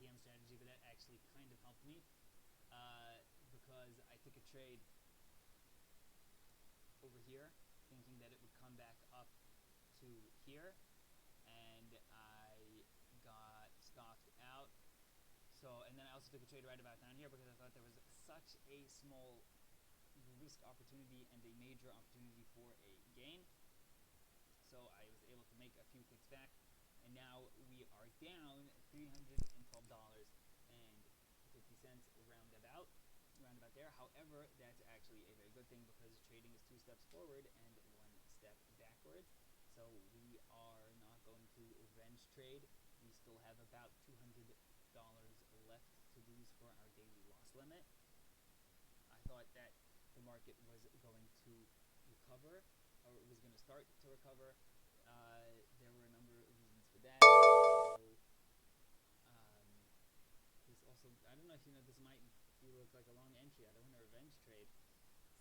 TM strategy, but that actually kind of helped me because I took a trade over here, thinking that it would come back up to here, and I got stopped out. So, and then I also took a trade right about down here because I thought there was such a small risk opportunity and a major opportunity for a gain. So I was able to make a few ticks back, and now we are down $312.50 roundabout there. However, that's actually a very good thing because trading is 2 steps forward and 1 step backwards. So we are not going to revenge trade. We still have about $200 left to lose for our daily loss limit. I thought that the market was going to recover, or it was going to start to recover. There were a number of reasons for that. So, this also, I don't know if you know, this might look like a long entry. I don't want to revenge trade.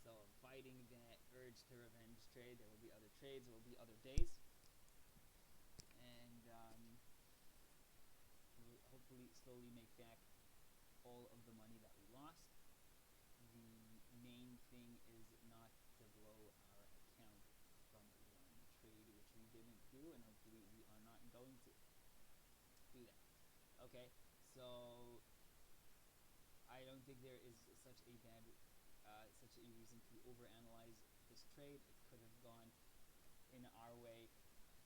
So I'm fighting that urge to revenge trade. There will be other trades. There will be other days. And we'll hopefully slowly make back all of the money that we lost. The main thing is not to blow our account from one trade, which we didn't do, and hopefully we are not going to do that. Okay, so I don't think there is such a reason to overanalyze this trade. It could have gone in our way,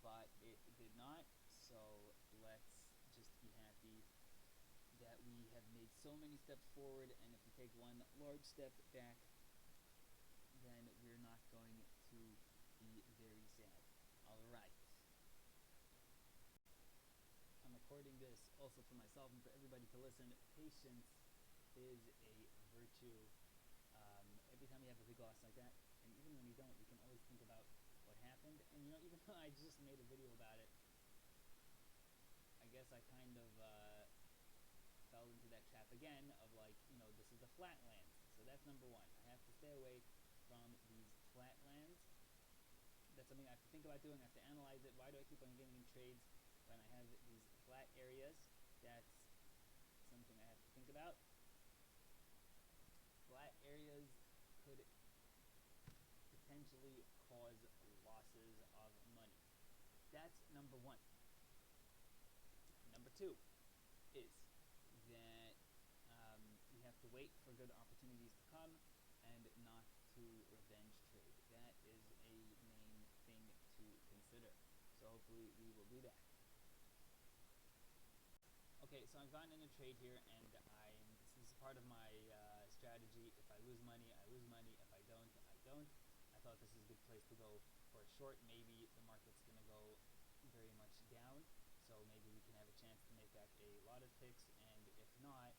but it did not. So let's just be happy that we have made so many steps forward, and if we take one large step back, then we're not going to be very sad. Alright. I'm recording this also for myself and for everybody to listen. Patience is a virtue. Every time you have a big loss like that, and even when you don't, you can always think about what happened. And you know, even though I just made a video about it, I guess I kind of fell into that trap again of like, you know, this is the flatlands. So that's number one. I have to stay away from these flatlands. That's something I have to think about doing. I have to analyze it. Why do I keep on getting trades when I have these flat areas? That's something I have to think about. Flat areas could potentially cause losses of money. That's number one. Number two is that we have to wait for good opportunities to come and not to revenge trade. That is a main thing to consider. So hopefully we will do that. Okay, so I've gotten in a trade here, and this is part of my strategy. If I lose money, I lose money. If I don't, I don't. I thought this is a good place to go for a short. Maybe the market's going to go very much down, so maybe we can have a chance to make back a lot of ticks, and if not,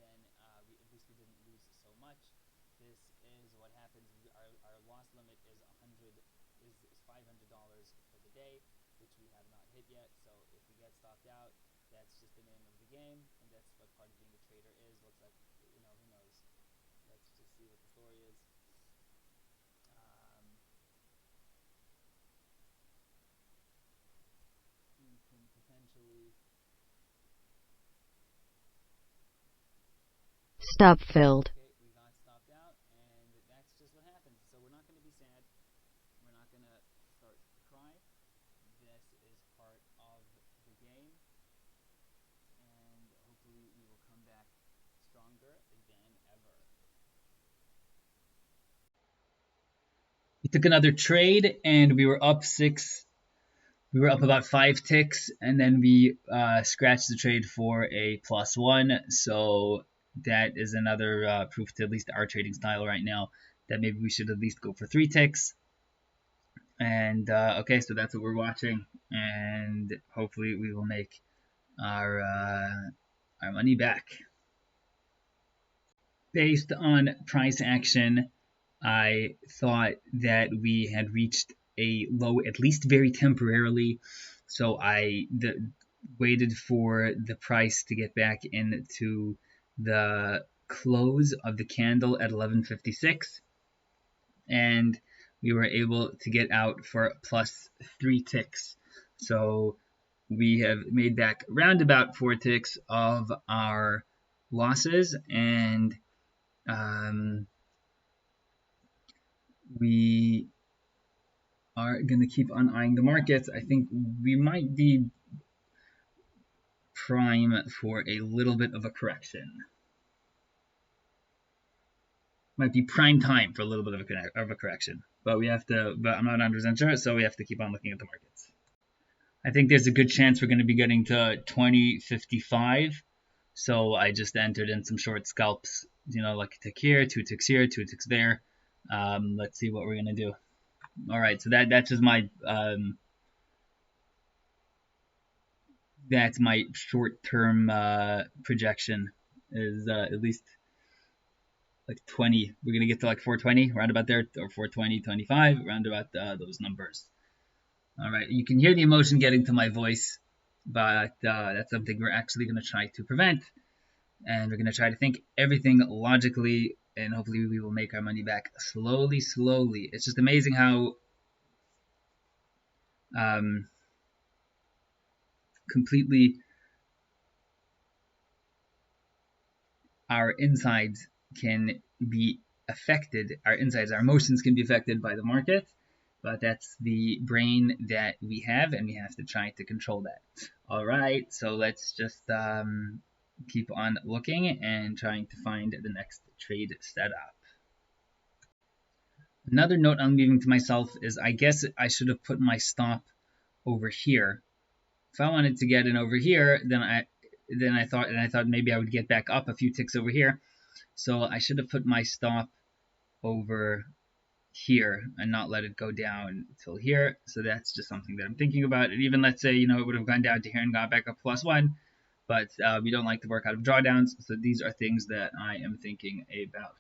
then at least we didn't lose so much. This is what happens. Our loss limit is $500 for the day, which we have not hit yet. So if we get stopped out, that's just the name of the game, and that's what part of being a trader is. Looks like, you know, who knows. Let's just see what the story is. We can potentially stop filled. Okay, we got stopped out, and that's just what happens. So we're not going to be sad. We're not going to start to cry. This is part of the game, and hopefully we will come back stronger than ever. We took another trade, and we were up 6. We were up about 5 ticks, and then we scratched the trade for a +1. So that is another proof to at least our trading style right now that maybe we should at least go for 3 ticks. And okay, so that's what we're watching, and hopefully we will make our money back. Based on price action, I thought that we had reached a low, at least very temporarily. So I waited for the price to get back into the close of the candle at 11:56, and we were able to get out for +3 ticks. So we have made back around about 4 ticks of our losses, and we are going to keep on eyeing the markets. I think we might be prime for a little bit of a correction. Might be prime time for a little bit of a correction, but we have to. But I'm not 100% sure, so we have to keep on looking at the markets. I think there's a good chance we're going to be getting to 2055. So I just entered in some short scalps, like a tick here, 2 ticks here, 2 ticks there. Let's see what we're going to do. All right, so that's just my that's my short-term projection is at least like 20. We're going to get to like 420, around about there, or 420, 25, around about those numbers. All right, you can hear the emotion getting to my voice, but that's something we're actually going to try to prevent. And we're going to try to think everything logically, and hopefully we will make our money back slowly, slowly. It's just amazing how completely our insides can be affected. Our insides, our emotions can be affected by the market, but that's the brain that we have, and we have to try to control that. All right, so let's just keep on looking and trying to find the next trade setup. Another note I'm leaving to myself is I guess I should have put my stop over here. If I wanted to get in over here, then I thought maybe I would get back up a few ticks over here. So I should have put my stop over here and not let it go down till here. So that's just something that I'm thinking about. And even let's say, it would have gone down to here and got back up +1, but we don't like to work out of drawdowns. So these are things that I am thinking about.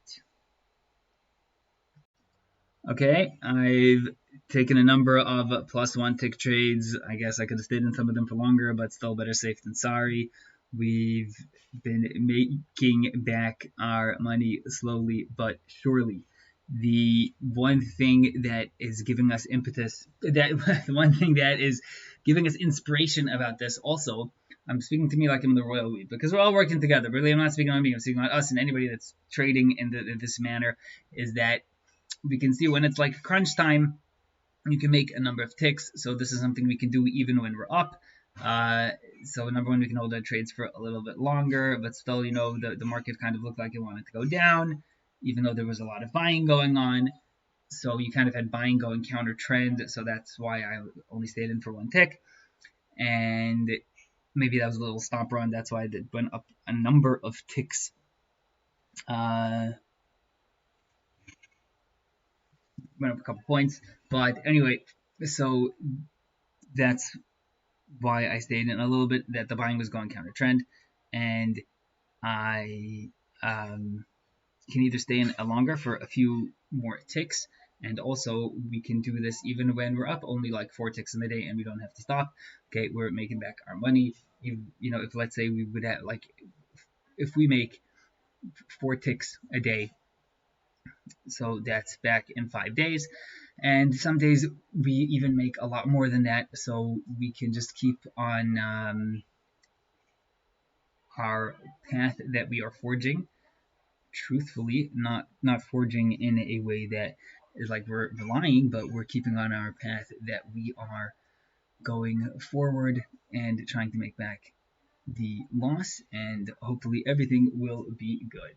Okay, I've taken a number of +1 tick trades. I guess I could have stayed in some of them for longer, but still better safe than sorry. We've been making back our money slowly but surely. The one thing that is giving us impetus, the one thing that is giving us inspiration about this also, I'm speaking to me like I'm the royal we, because we're all working together. Really, I'm not speaking on me, I'm speaking on us and anybody that's trading in this manner, is that we can see when it's like crunch time, you can make a number of ticks. So this is something we can do even when we're up. So number one, we can hold our trades for a little bit longer, but still, the market kind of looked like it wanted to go down, even though there was a lot of buying going on. So you kind of had buying going counter trend. So that's why I only stayed in for 1 tick. And maybe that was a little stop run. That's why it went up a number of ticks. Went up a couple points, but anyway, so that's why I stayed in a little bit, that the buying was going counter trend, and I can either stay in longer for a few more ticks, and also we can do this even when we're up only like 4 ticks in the day and we don't have to stop. Okay, we're making back our money. If let's say we would have, like, if we make 4 ticks a day, so that's back in 5 days, and some days we even make a lot more than that, so we can just keep on our path that we are forging truthfully, not forging in a way that is like we're lying, but we're keeping on our path that we are going forward and trying to make back the loss, and hopefully everything will be good.